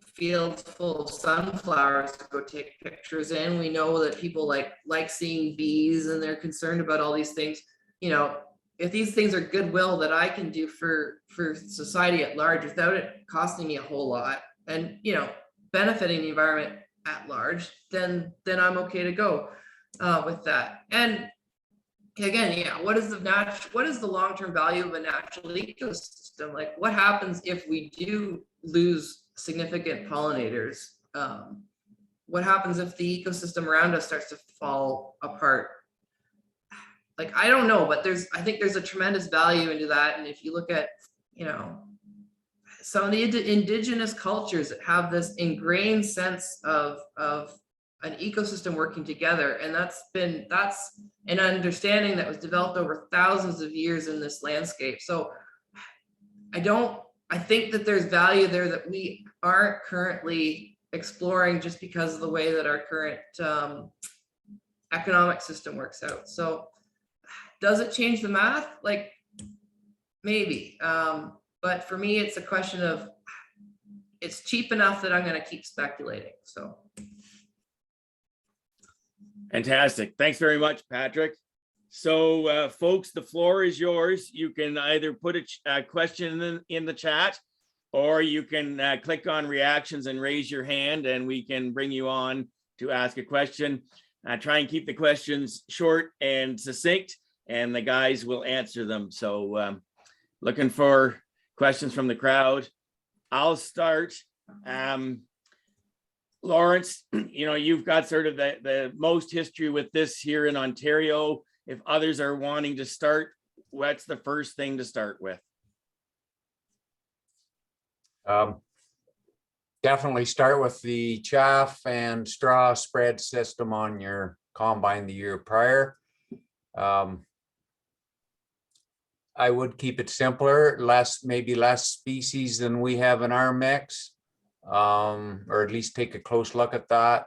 fields full of sunflowers to go take pictures in. We know that people like seeing bees, and they're concerned about all these things. You know, if these things are goodwill that I can do for society at large without it costing me a whole lot, and you know, benefiting the environment at large, then I'm okay to go with that. And again, yeah, what is the long-term value of a natural ecosystem? Like, what happens if we do lose significant pollinators? What happens if the ecosystem around us starts to fall apart? Like, I don't know, but I think there's a tremendous value into that. And if you look at, you know, some of the indigenous cultures that have this ingrained sense of an ecosystem working together, and that's an understanding that was developed over thousands of years in this landscape. So I think that there's value there that we aren't currently exploring just because of the way that our current economic system works out. So does it change the math? Like, maybe. But for me, it's a question of, it's cheap enough that I'm going to keep speculating. So. Fantastic. Thanks very much, Patrick. So folks, the floor is yours. You can either put a question in the chat, or you can click on reactions and raise your hand, and we can bring you on to ask a question. Try and keep the questions short and succinct, and the guys will answer them. So looking for questions from the crowd. I'll start. Lawrence, you know, you've got sort of the most history with this here in Ontario. If others are wanting to start, what's the first thing to start with? Definitely start with the chaff and straw spread system on your combine the year prior. I would keep it simpler, maybe less species than we have in our mix, or at least take a close look at that.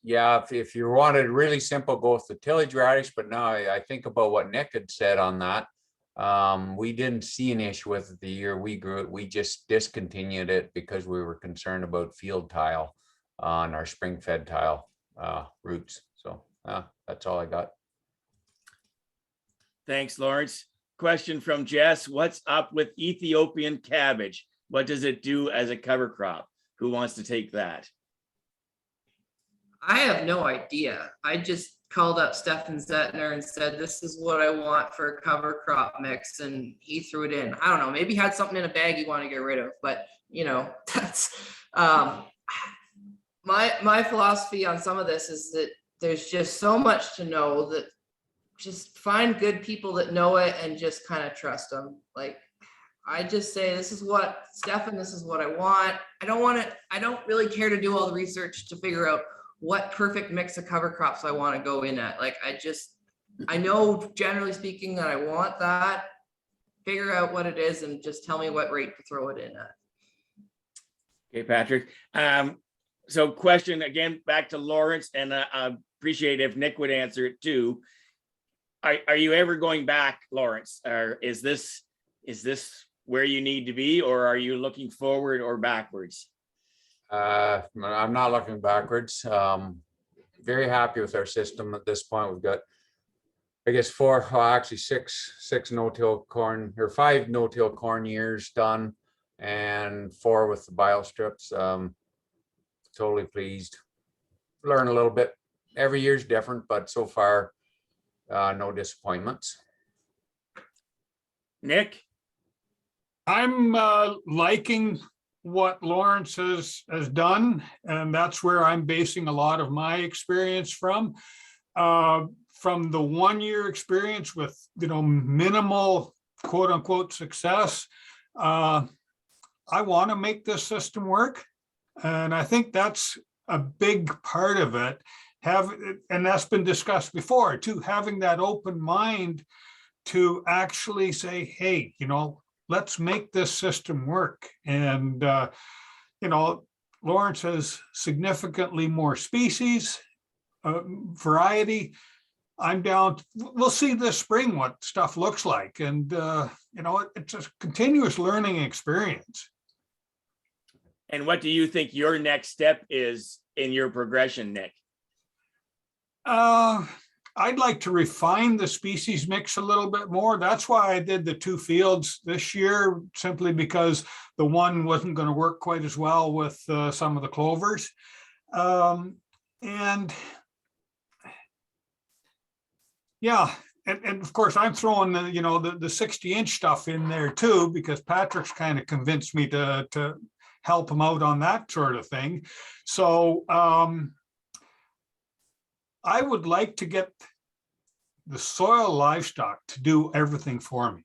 Yeah, if you wanted really simple, go with the tillage radish, but now I think about what Nick had said on that. We didn't see an issue with it the year we grew it. We just discontinued it because we were concerned about field tile on our spring fed tile roots. So that's all I got. Thanks, Lawrence. Question from Jess. What's up with Ethiopian cabbage? What does it do as a cover crop? Who wants to take that? I have no idea. I just called up Stefan Zettner and said, this is what I want for a cover crop mix. And he threw it in. I don't know, maybe he had something in a bag he wanted to get rid of, but you know, that's my philosophy on some of this is that there's just so much to know that just find good people that know it and just kind of trust them. Like, I just say, this is what, Stefan, this is what I want. I don't really care to do all the research to figure out what perfect mix of cover crops I want to go in at. Like, I know generally speaking that I want that. Figure out what it is and just tell me what rate to throw it in at. Okay, Patrick. So question again, back to Lawrence, and I appreciate if Nick would answer it too. Are you ever going back, Lawrence? Or is this where you need to be, or are you looking forward or backwards? I'm not looking backwards. Very happy with our system at this point. We've got I guess four, well, actually six no-till corn or 5 no-till corn years done, and 4 with the biostrips. Totally pleased. Learn a little bit. Every year's different, but so far, no disappointments. Nick? I'm liking what Lawrence has done, and that's where I'm basing a lot of my experience from. From the 1 year experience with, minimal quote unquote success, I want to make this system work. And I think that's a big part of it. And that's been discussed before too, having that open mind to actually say, hey, let's make this system work. And, Lawrence has significantly more species, variety. I'm down, we'll see this spring what stuff looks like. And, it's a continuous learning experience. And what do you think your next step is in your progression, Nick? I'd like to refine the species mix a little bit more. That's why I did the 2 fields this year, simply because the one wasn't going to work quite as well with some of the clovers. And yeah, and of course I'm throwing the 60-inch stuff in there too, because Patrick's kind of convinced me to help him out on that sort of thing. So I would like to get the soil livestock to do everything for me.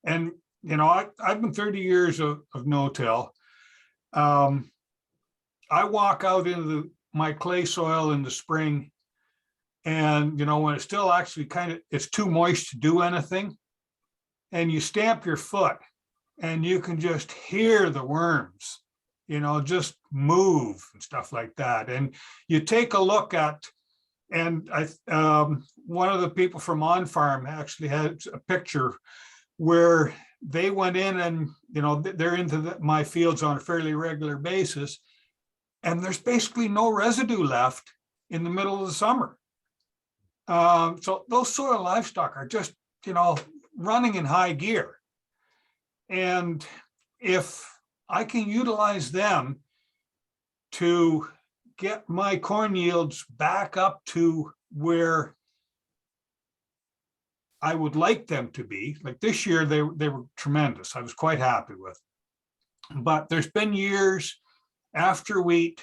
And, I've been 30 years of no-till. I walk out into my clay soil in the spring, and, when it's still actually it's too moist to do anything, and you stamp your foot and you can just hear the worms, just move and stuff like that. And you take a look at, and one of the people from On Farm actually had a picture where they went in and, they're into my fields on a fairly regular basis. And there's basically no residue left in the middle of the summer. So those soil livestock are just, running in high gear. And if I can utilize them to get my corn yields back up to where I would like them to be, like this year, they were tremendous. I was quite happy with. But there's been years after wheat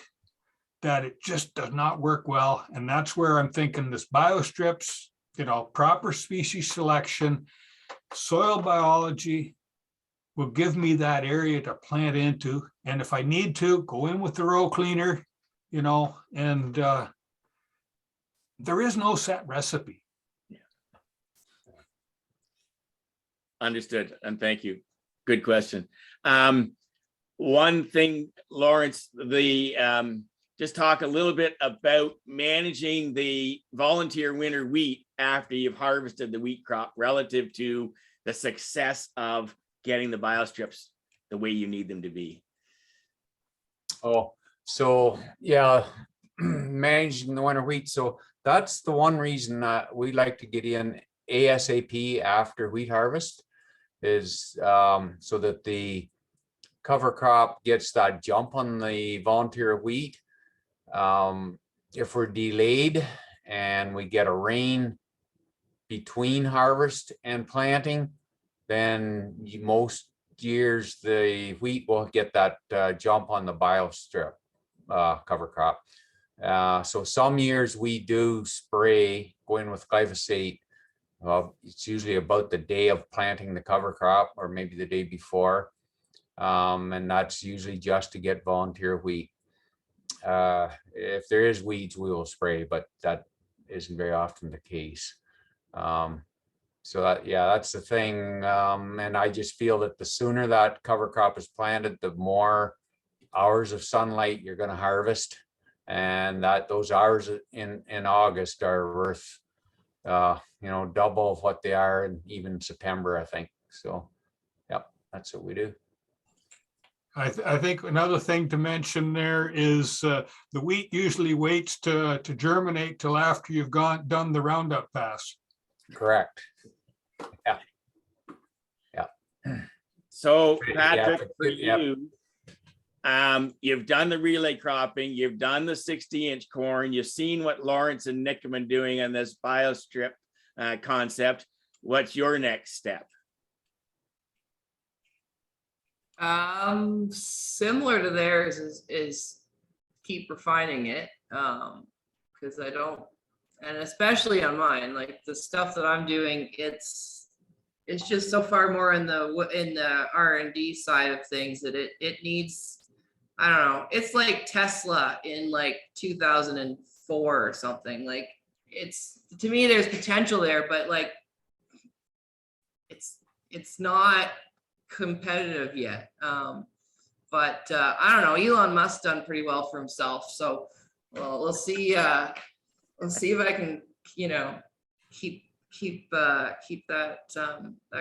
that it just does not work well. And that's where I'm thinking this biostrips, proper species selection, soil biology will give me that area to plant into. And if I need to, go in with the row cleaner, and there is no set recipe. Understood, and thank you. Good question. One thing, Lawrence, just talk a little bit about managing the volunteer winter wheat after you've harvested the wheat crop relative to the success of getting the biostrips the way you need them to be. Oh, so yeah, managing the winter wheat. So that's the one reason that we like to get in ASAP after wheat harvest, is so that the cover crop gets that jump on the volunteer wheat. If we're delayed and we get a rain between harvest and planting, then most years the wheat will get that jump on the biostrip cover crop. So some years we do spray, go in with glyphosate. It's usually about the day of planting the cover crop, or maybe the day before. And that's usually just to get volunteer wheat. If there is weeds, we will spray, but that isn't very often the case. So that, yeah, that's the thing. And I just feel that the sooner that cover crop is planted, the more hours of sunlight you're going to harvest, and that those hours in August are worth double of what they are in even September, I think. So yep, that's what we do. I think another thing to mention there is the wheat usually waits to germinate till after you've done the Roundup pass. Correct. So Yeah, Patrick, for yeah. you, you've done the relay cropping, you've done the 60-inch corn, you've seen what Lawrence and Nick have been doing on this biostrip concept. What's your next step? Similar to theirs is keep refining it. Because I don't, and especially on mine, like the stuff that I'm doing, it's just so far more in the R&D side of things that it needs, I don't know, it's like Tesla in like 2004 or something. Like it's, to me, there's potential there, but like it's not competitive yet. But I don't know, Elon Musk's done pretty well for himself, so we'll see if I can, you know, keep that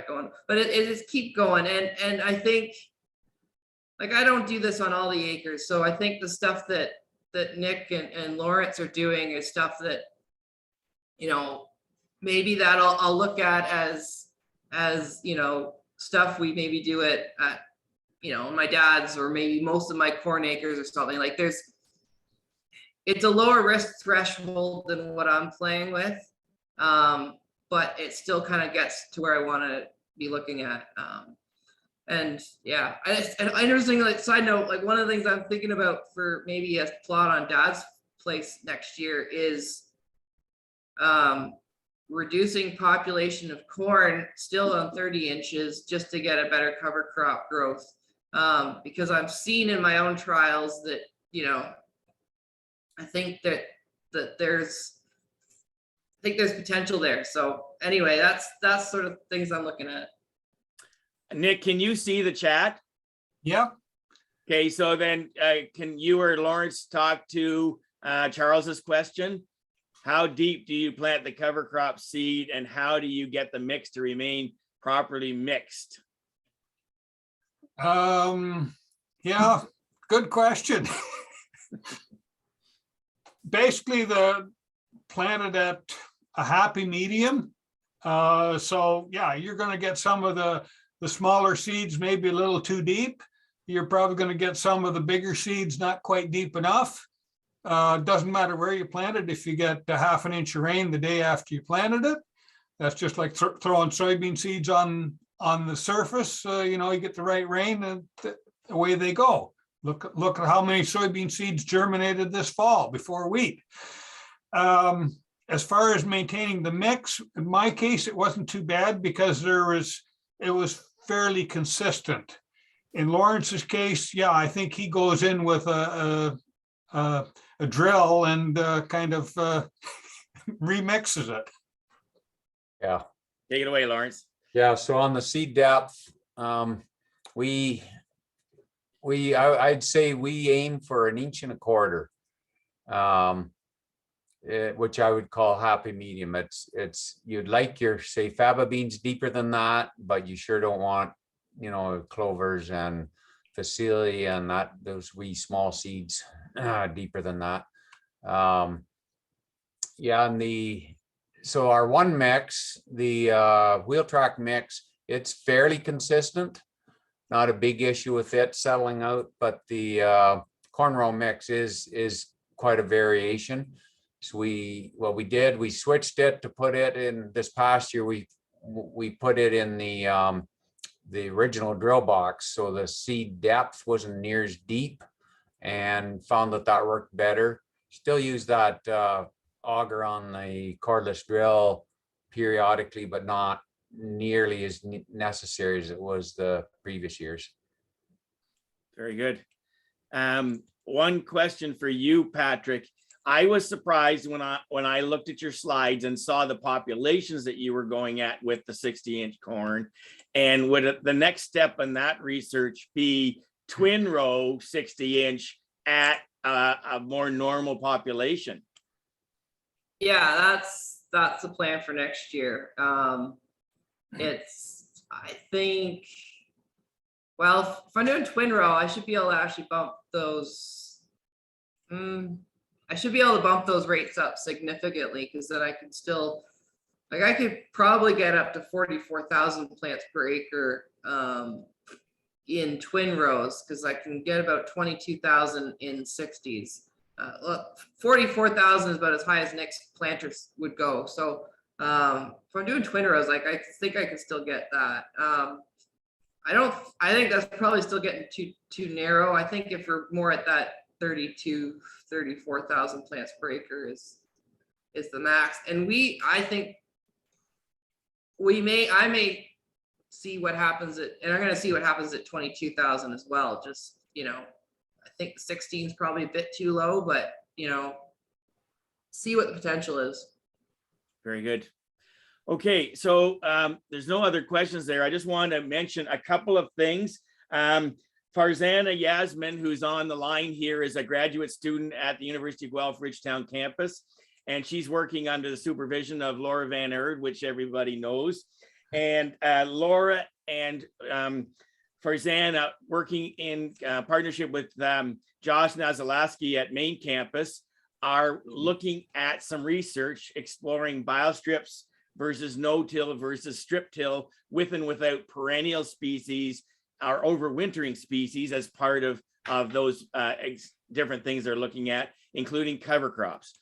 going, but it is keep going. And I think, like, I don't do this on all the acres, so I think the stuff that Nick and Lawrence are doing is stuff that, you know, maybe that I'll look at as you know, stuff we maybe do it at, you know, my dad's or maybe most of my corn acres or something. Like it's a lower risk threshold than what I'm playing with, but it still kind of gets to where I want to be looking at. And yeah, and interesting, like, side note, like one of the things I'm thinking about for maybe a plot on Dad's place next year is reducing population of corn still on 30 inches just to get a better cover crop growth. Because I've seen in my own trials that, you know, I think that there's potential there. So anyway, that's sort of things I'm looking at. Nick, can you see the chat? Yeah, Okay, so then can you or Lawrence talk to Charles's question? How deep do you plant the cover crop seed and how do you get the mix to remain properly mixed? yeah, good question. Basically, the planted at a happy medium. So yeah, you're going to get some of the smaller seeds maybe a little too deep. You're probably going to get some of the bigger seeds not quite deep enough. Doesn't matter where you plant it. If you get a half an inch of rain the day after you planted it, that's just like throwing soybean seeds on the surface. You know, you get the right rain and away they go. Look at how many soybean seeds germinated this fall before wheat. As far as maintaining the mix, in my case, it wasn't too bad because it was fairly consistent. In Lawrence's case, yeah, I think he goes in with a drill and kind of remixes it. Yeah. Take it away, Lawrence. Yeah, so on the seed depth, I'd say we aim for 1.25 inches, which I would call happy medium. It's you'd like your, say, faba beans deeper than that, but you sure don't want, you know, clovers and facility and those wee small seeds deeper than that. Yeah, and so our one mix, the wheel track mix, it's fairly consistent. Not a big issue with it settling out, but the corn row mix is quite a variation. So we switched it to put it in this past year. We put it in the original drill box, so the seed depth wasn't near as deep, and found that worked better. Still use that auger on the cordless drill periodically, but not nearly as necessary as it was the previous years. Very good. One question for you, Patrick. I was surprised when I looked at your slides and saw the populations that you were going at with the 60-inch corn. And would the next step in that research be twin row 60-inch at a more normal population? Yeah, that's the plan for next year. I think, well, if I'm doing twin row, I should be able to actually bump those. I should be able to bump those rates up significantly, because then I can still Like I could probably get up to 44,000 plants per acre in twin rows, because I can get about 22,000 in 60s. Look, 44,000 is about as high as Nick's planters would go. So if I'm doing twin rows, like I think I can still get that. I think that's probably still getting too narrow. I think if we're more at that 34,000 plants per acre is the max. And I think I may see what happens and I'm going to see what happens at 22,000 as well. Just, I think 16 is probably a bit too low, but see what the potential is. Very good. Okay, so there's no other questions there. I just want to mention a couple of things. Farzana Yasmin, who's on the line here, is a graduate student at the University of Guelph Ridgetown campus, and she's working under the supervision of Laura Van Erd, which everybody knows. And Laura and Farzana, working in partnership with Josh Nazalaski at main campus, are looking at some research exploring biostrips versus no-till versus strip-till with and without perennial species or overwintering species as part of those different things they're looking at, including cover crops.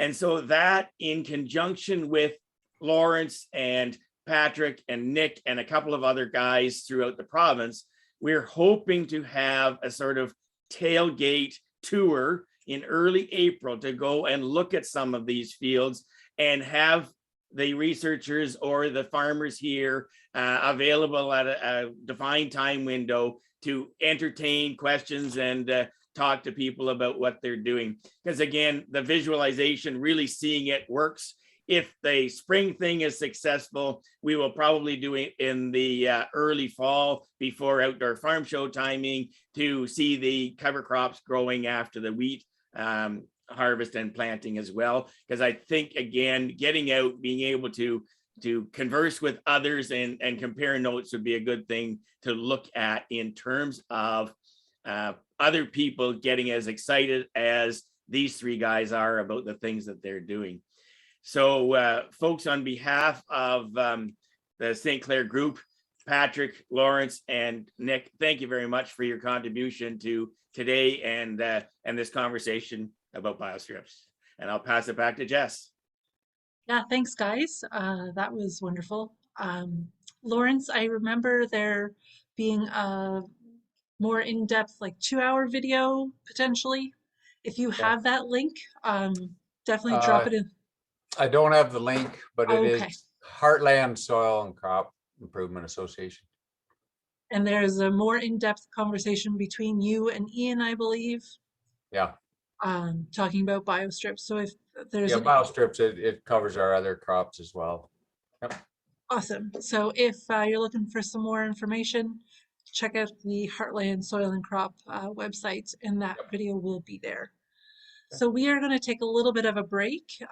And so that, in conjunction with Lawrence and Patrick and Nick and a couple of other guys throughout the province, we're hoping to have a sort of tailgate tour in early April to go and look at some of these fields and have the researchers or the farmers here available at a defined time window to entertain questions and talk to people about what they're doing. Because again, the visualization, really seeing it works. If the spring thing is successful, we will probably do it in the early fall before outdoor farm show timing to see the cover crops growing after the wheat harvest and planting as well. Because I think, again, getting out, being able to converse with others and compare notes would be a good thing to look at in terms of other people getting as excited as these three guys are about the things that they're doing. So folks, on behalf of the St. Clair group, Patrick, Lawrence, and Nick, thank you very much for your contribution to today and this conversation about biostrips. And I'll pass it back to Jess. Yeah, thanks, guys. That was wonderful. Lawrence, I remember there being a more in-depth, like 2-hour video potentially. If you have that link, definitely drop it in. I don't have the link, but it Okay. is Heartland Soil and Crop Improvement Association. And there's a more in-depth conversation between you and Ian, I believe. Yeah. Talking about biostrips. So if there's biostrips, it covers our other crops as well. Yep. Awesome. So if you're looking for some more information, check out the Heartland Soil and Crop website, and that video will be there. So we are going to take a little bit of a break.